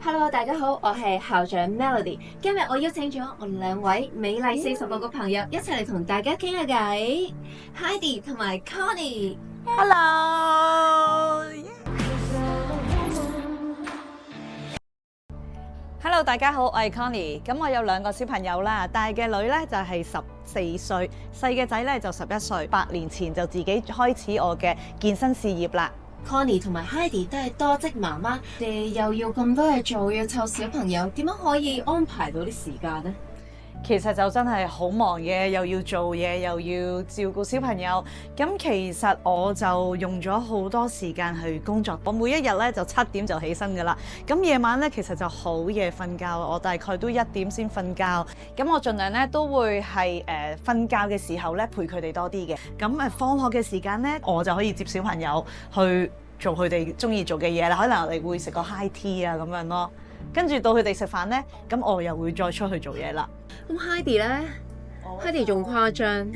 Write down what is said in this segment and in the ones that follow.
Hello，大家好，我係校長 Melody。今日我邀請咗我2位美麗46個朋友一齊嚟同大家傾下偈，Heidi 同埋 Connie。Hello， 大家好，我係 Connie。咁我有2個小朋友啦，大嘅女咧就係14歲，細嘅仔咧就11歲。8年前就自己開始我嘅健身事業啦。Connie 同埋 Heidi 都係多職媽媽，你又要咁多嘢做，要湊小朋友，點樣可以安排到啲時間呢？其實就真係好忙嘅，又要做嘢，又要照顧小朋友。咁其實我就用咗好多時間去工作。我每一日咧就7點就起身㗎啦。咁夜晚咧其實就好夜瞓覺，我大概都1點先瞓覺。咁我盡量咧都會係瞓覺嘅時候咧陪佢哋多啲嘅。咁放學嘅時間咧，我就可以接小朋友去做佢哋中意做嘅嘢啦。可能我哋會食個 high tea 啊咁樣咯。跟住到佢哋食飯咧，咁我又會再出去做嘢啦。咁 Heidi 咧，Heidi 仲誇張，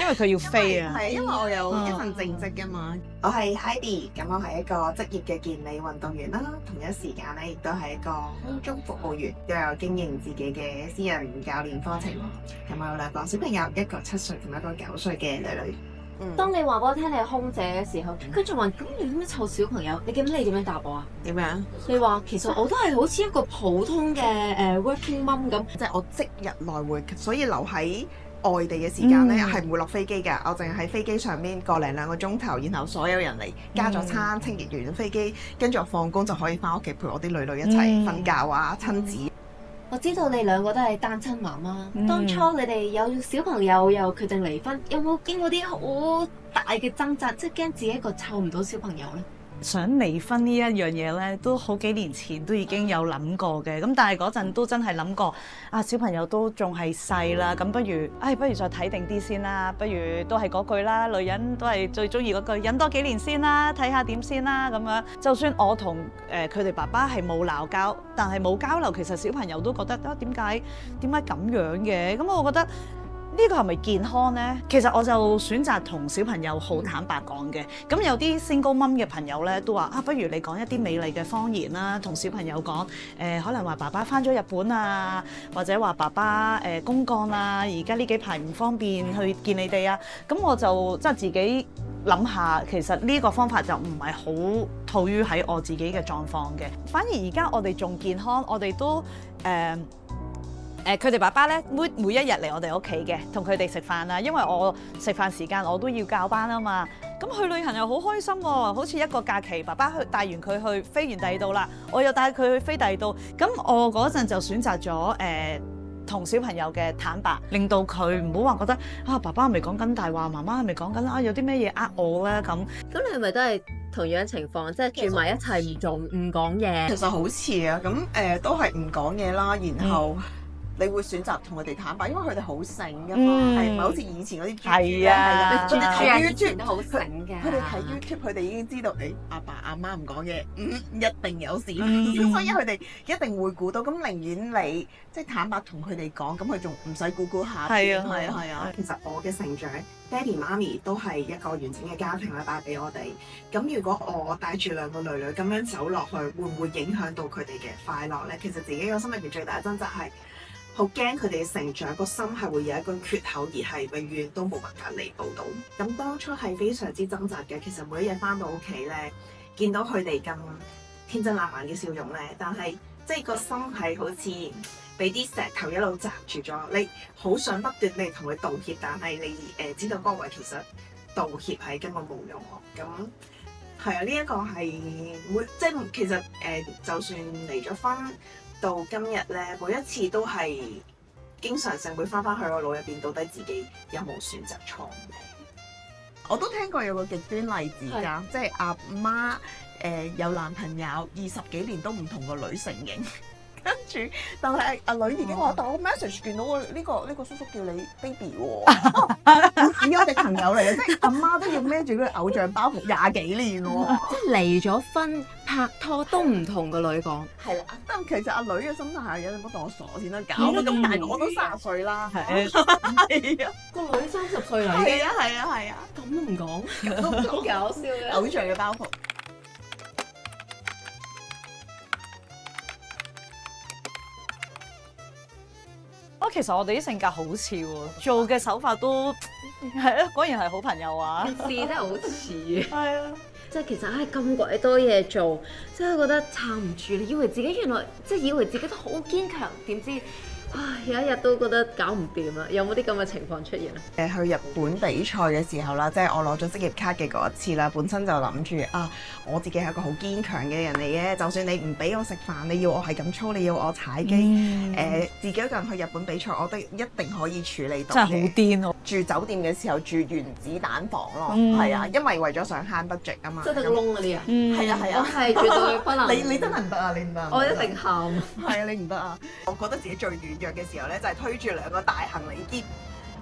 因為佢要飛啊。係因為我有一份正職㗎嘛。我係 Heidi，咁我係一個職業嘅健美運動員啦，同一時間咧亦都係一個空中服務員，都有經營自己嘅私人教練課程。咁我有2個小朋友，一個7歲同一個9歲嘅女女。當你話俾我聽你係空姐嘅時候，佢仲話咁你點樣湊小朋友？你記唔記得你點樣答我啊？點樣？你話其實我都係好似一個普通嘅working mum 咁，即係我即日來回，所以留喺外地嘅時間咧係唔會落飛機㗎。我淨係喺飛機上面個零2個鐘頭，然後所有人嚟加咗餐，清潔完飛機，跟住我放工就可以翻屋企陪我啲女女一齊瞓覺啊，親子。我知道你2個都係單親媽媽。當初你哋有小朋友又決定離婚，有冇經過啲好大嘅掙扎，即係驚自己一個湊唔到小朋友呢？想離婚呢一樣嘢咧，都好幾年前都已經有諗過嘅。咁但係嗰陣都真係諗過，啊小朋友都仲係細啦，咁不如再睇定啲先啦。不如都係嗰句啦，女人都係最中意嗰句，忍多幾年先啦，睇下點先啦咁樣。就算我同佢哋爸爸係冇鬧交，但係冇交流，其實小朋友都覺得啊點解咁樣嘅？咁我覺得。呢個係咪健康呢？其實我就選擇同小朋友好坦白講嘅。咁有啲 single mum 嘅朋友咧都話啊，不如你講一啲美麗嘅謊言啦，同小朋友講可能話爸爸返咗日本啊，或者話爸爸公幹啊，而家呢幾排唔方便去見你哋啊。咁我就即係自己諗下，其實呢個方法就唔係好套於喺我自己嘅狀況嘅。反而而家我哋仲健康，我哋都佢哋爸爸咧每一日嚟我哋屋企嘅，同佢哋食飯啊，因為我食飯時間我都要教班啊嘛。咁去旅行又好開心喎，好似一個假期，爸爸帶完佢去飛完第2度啦，我又帶佢去飛第2度。咁我嗰陣就選擇咗同小朋友嘅坦白，令到佢唔好話覺得啊爸爸係咪講緊大話，媽媽係咪講緊啊有啲咩嘢呃我咧咁。咁你係咪都係同樣情況，即係住埋一齊唔講嘢？其實好似啊，咁都係唔講嘢啦，然後。你會選擇同佢哋坦白，因為佢哋好醒㗎嘛，係唔係好似以前嗰啲係啊，佢哋睇 YouTube 都好醒嘅。佢哋睇 YouTube，佢哋已經知道你阿爸阿媽唔講嘢，一定有事，所以佢哋一定會估到。咁寧願你即係坦白同佢哋講，咁佢仲唔使估下。係啊。其實我嘅成長，爹哋媽咪都係一個完整嘅家庭啦，帶俾我哋。咁如果我帶住2個女女咁樣走落去，會唔會影響到佢哋嘅快樂咧？其實自己個心裏邊最大嘅掙扎係。好驚佢哋嘅成長個心係會有一個缺口，而係永遠都冇辦法彌補到。咁當初係非常之掙扎嘅。其實每一日翻到屋企咧，見到佢哋咁天真爛漫嘅笑容咧，但係即係個心係好似俾啲石頭一路砸住咗。你好想不斷地同佢道歉，但係你知道嗰個位其實道歉係根本冇用喎。咁係啊，呢一個係即係其實就算離咗婚。到今日咧，每一次都係經常性會翻去我腦入邊，到底自己有冇選擇錯誤？我都聽過有個極端例子㗎，即係阿媽有男朋友20幾年都唔同個女承認。跟住，但係阿女已經話，但我 message 見到呢個叔叔叫你 baby 喎，而我哋朋友嚟嘅，即係阿媽都要孭住嗰個偶像包袱20幾年喎，即係離咗婚拍拖都唔同個女講。係啦，但其實阿女嘅心態係，你唔好當我傻先啦，搞到咁大個我都30歲啦，係啊，個女30歲啦，係啊，咁都唔講，好搞笑嘅偶像嘅包袱。其實我哋啲性格好似喎，做嘅手法都係啊，果然係好朋友啊！事真係好似啊！係啊，即係其實咁鬼多嘢做，真係覺得撐唔住。你以為自己原來以為自己都好堅強，點知有一日都覺得搞唔掂啦。有冇啲咁嘅情況出現啊？去日本比賽嘅時候啦，即係我攞咗職業卡嘅嗰一次啦，本身就諗住我自己係一個好堅強嘅人嚟嘅，就算你唔俾我食飯，你要我係咁操，你要我踩機，自己一個人去日本比賽，我都一定可以處理到。真係好癲喎！住酒店嘅時候住原子彈房咯，係啊，因為為咗想慳 budget 啊嘛。即係得個窿嗰啲啊！係啊係啊，我係絕對不能。你真係唔得啊！你唔得。我一定喊。係啊，你唔得啊！我覺得自己最軟弱嘅時候咧，就係推住2個大行李篋，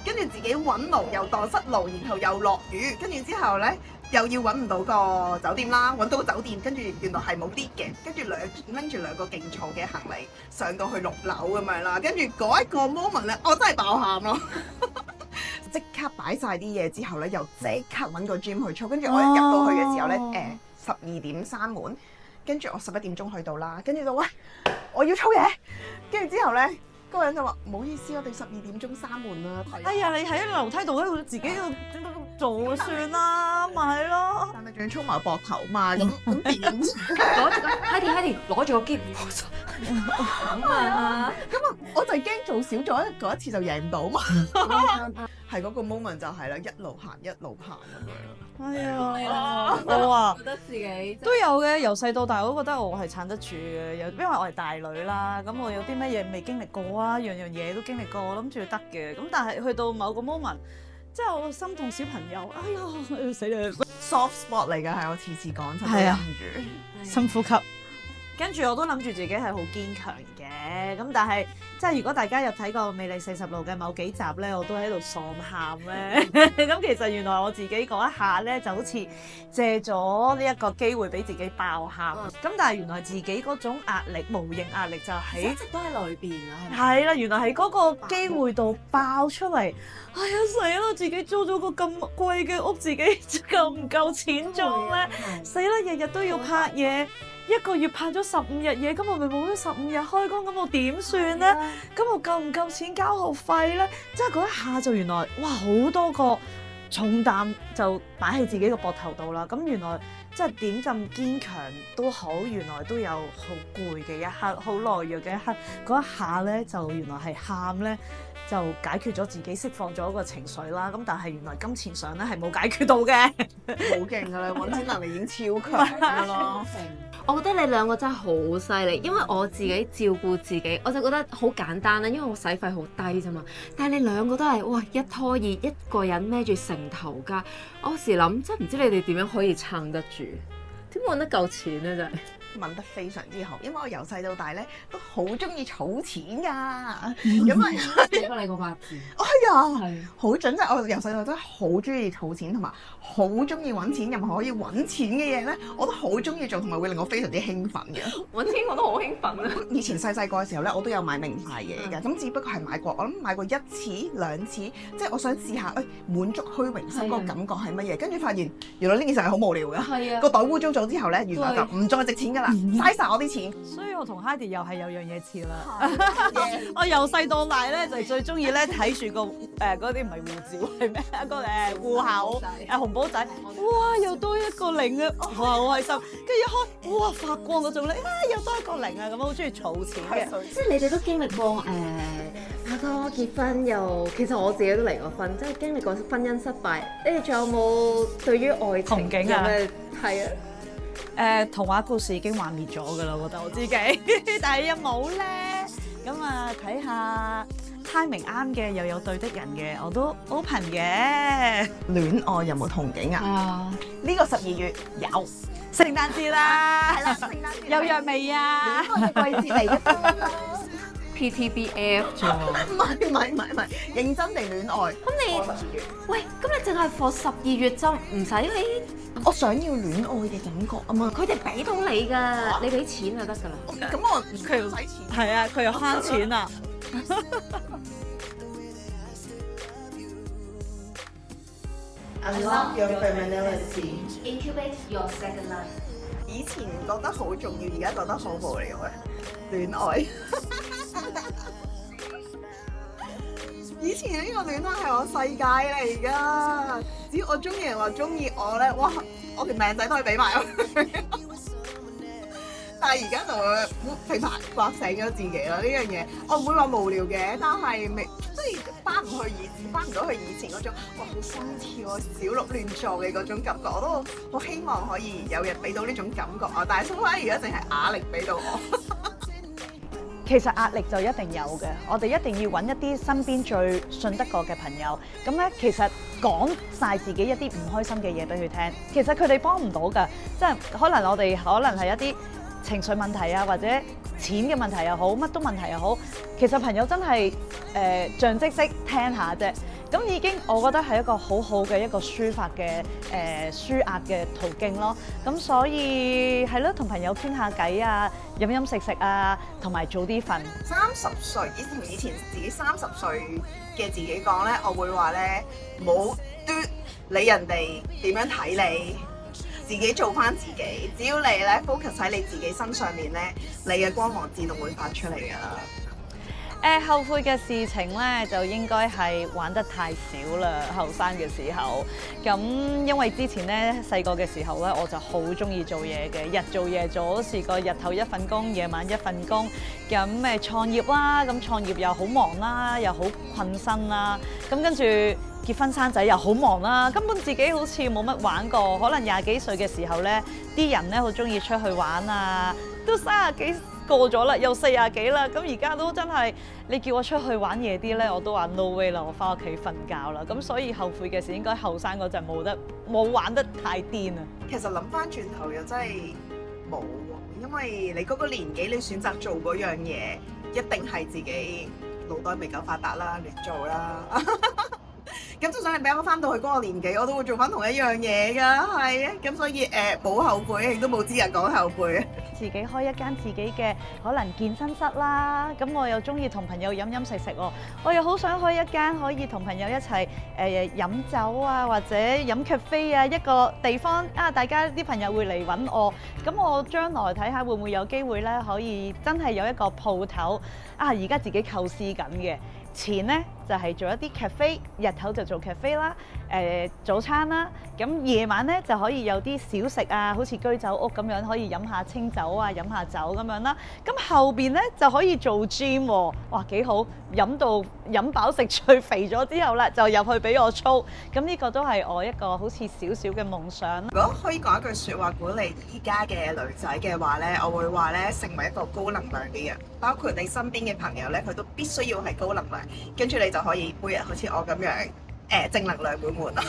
跟住自己揾路又蕩失路，然後又落雨，跟住之後咧又要揾唔到個酒店啦，揾到個酒店，跟住原來係冇 lift 嘅，跟住拎住2個勁重嘅行李上到去6樓咁樣啦，跟住嗰一個 moment 咧，我真係爆喊咯！即刻擺晒啲嘢之後咧，又即刻揾個 gym 去操，跟住我一入到去嘅時候咧，12點閂門，跟住我11點鐘去到啦，跟住就喂，我要操嘢，跟住之後咧。嗰個人就話：唔好意思，我哋12點鐘閂門啦。哎呀，你喺樓梯度喺度自己喺度做算啦，咪係咯。但係仲要操埋膊頭嘛，咁點？攞住個 Heidi 攞住個機咁啊！我就係驚做少咗嗰一次就贏唔到嘛。係嗰個 moment 就係啦，一路行咁樣。哎呀，我覺得自己都有嘅，由細到大我都覺得我係撐得住嘅，因為我係大女啦，咁我有啲乜嘢未經歷過啊，樣樣嘢都經歷過，我諗住得嘅。咁但係去到某個 moment，即係我心痛小朋友，哎呀死啦 ！soft spot 嚟㗎，係我次講真係忍唔住，深呼吸。跟住我都諗住自己係好堅強嘅，咁但係即係如果大家有睇過《魅力40路》嘅某幾集咧，我都喺度喪喊咧。咁其實原來我自己嗰一下咧，就好似借咗呢一個機會俾自己爆喊。咁但係原來自己嗰種壓力、無形壓力就喺一直都喺裏邊啊。係啦，原來喺嗰個機會度爆出嚟。哎呀死啦！自己租咗個咁貴嘅屋，自己夠唔夠錢做咧？死啦！日日都要拍嘢。1個月拍咗15日嘢，咁我咪冇咗15日開工，咁我點算咧？咁我夠唔夠錢交學費咧？即係嗰一下就原來哇好多個重擔就擺喺自己個膊頭度啦。咁原來即係點咁堅強都好，原來都有好攰嘅一刻，好懦弱嘅一刻。嗰一下咧就原來係喊咧，就解決咗自己，釋放咗個情緒啦。咁但係原來金錢上咧係冇解決到嘅。好勁㗎啦！揾錢能力已經超強㗎咯。我覺得你兩個真係好犀利，因為我自己照顧自己，我就覺得好簡單啦，因為我使費好低啫嘛。但係你兩個都係哇一拖二，一個人孭住成頭家。我有時諗真唔知你哋點樣可以撐得住，點揾得夠錢咧？真係問得非常之好，因為我由細到大咧都好中意儲錢㗎，咁啊寫翻你個八字。係啊，好準！即係我由細到大真係好中意儲錢，同埋好中意揾錢。任何可以揾錢嘅嘢咧，我都好中意做，同埋會令我非常之興奮嘅。揾錢我都好興奮啊！以前細個嘅時候咧，我都有買名牌嘢㗎，咁只不過係買過，我諗買過1次2次，即係我想試下，滿足虛榮心嗰個感覺係乜嘢？跟住發現原來呢件事係好無聊㗎。係啊，個袋污糟咗之後咧，原來就唔再值錢㗎啦，嘥晒我啲錢。所以我同 Heidi 又係有樣嘢似啦。我由細到大咧就最中意咧睇住個嗰啲唔係護照係咩啊？個戶口紅寶仔，哇又多一個零啊！哇好開心，跟住一開哇發光嗰種咧，又多一個零啊！咁好中意儲錢嘅。即係你哋都經歷過拍拖結婚又，其實我自己都離過婚，即係經歷過婚姻失敗。你哋仲有冇對於愛情憧憬啊？係啊。童話故事已經幻滅咗㗎啦，我覺得我自己，但係有冇咧？咁啊，睇下 timing 啱嘅，又有對的人嘅，我都 open 嘅。戀愛有冇憧憬啊？呢個12月有聖誕節啦，係啦，聖誕節有約未啊？戀愛嘅季節嚟嘅。PTBF 啫喎。唔係，認真地戀愛。咁你喂，咁你淨係放12月就唔使你。我想要戀愛嘅感覺啊嘛，佢哋俾到你㗎，你俾錢就得㗎啦。咁我佢要使錢。係啊，佢又慳錢啊。Unlock your femininity. Incubate your second life. 以前覺得好重要，而家覺得好無聊嘅戀愛。以前呢個戀愛係我世界嚟㗎，只要我中意人話中意我咧，哇！我條命仔都可以俾埋佢。但係而家就會平凡刮醒咗自己啦，呢樣嘢我唔會話無聊嘅，但係未即係翻唔到去以前嗰種哇好心跳啊、小鹿亂撞嘅嗰種感覺，我都好希望可以有人俾到呢種感覺啊！但係蘇花而家淨係壓力俾到我。其實壓力就一定有嘅，我哋一定要揾一啲身邊最信得過嘅朋友。咁咧，其實講晒自己一啲唔開心嘅嘢俾佢聽，其實佢哋幫唔到㗎，即係可能我哋可能係一啲情緒問題啊，或者錢嘅問題又好，乜都問題又好，其實朋友真係象徵式聽下啫。咁已經我覺得係一個好好嘅一個抒發嘅抒壓嘅途徑咯。咁所以係咯，同朋友傾下偈啊，飲飲食食啊，同埋早啲瞓。30歲以前自己30歲嘅自己講咧，我會話咧冇理人哋點樣睇你，自己做翻自己。只要你咧 focus 喺你自己身上面咧，你嘅光芒自動會發出嚟㗎啦。後悔嘅事情咧，就應該係玩得太少啦，後生嘅時候。咁因為之前咧細個嘅時候咧，我就好中意做嘢嘅，日做夜做，試過日頭一份工，夜晚一份工。咁創業啦，咁創業又好忙啦，又好困身啦。咁跟住結婚生仔又好忙啦，根本自己好似冇乜玩過。可能20幾歲嘅時候咧，啲人咧好中意出去玩啊，都30幾過咗啦，又40幾啦，咁而家都真係你叫我出去玩夜啲咧，我都話 no way 啦，我翻屋企瞓覺啦。咁所以後悔嘅事應該後生嗰陣冇玩得太癲啊。其實諗翻轉頭又真係冇喎，因為你嗰個年紀你選擇做嗰樣嘢，一定係自己腦袋未夠發達啦，亂做啦。咁就算你俾我翻到去嗰個年紀，我都會做翻同一樣嘢㗎，係啊。咁所以冇後悔，亦都冇資格講後悔啊。自己開一間自己嘅可能健身室啦，咁我又中意同朋友飲飲食食喎，我又好想開一間可以同朋友一齊飲酒啊，或者飲咖啡啊，一個地方啊，大家啲朋友會嚟揾我，咁我將來睇下會唔會有機會咧，可以真係有一個鋪頭啊，而家自己構思緊嘅。前咧就係做一啲 cafe，日頭就做 cafe 啦，早餐啦，咁夜晚咧就可以有啲小食啊，好似居酒屋咁樣，可以飲下清酒啊，飲下酒咁樣啦。咁後邊咧就可以做 gym 喎，哇幾好！飲飽食醉肥咗之後啦，就入去俾我操。咁呢個都係我一個好似少少嘅夢想。如果可以講一句説話鼓勵而家嘅女仔嘅話咧，我會話咧成為一個高能量嘅人，包括你身邊嘅朋友咧，佢都必須要係高能量，跟住你就可以每日好似我咁樣正能量滿滿啦。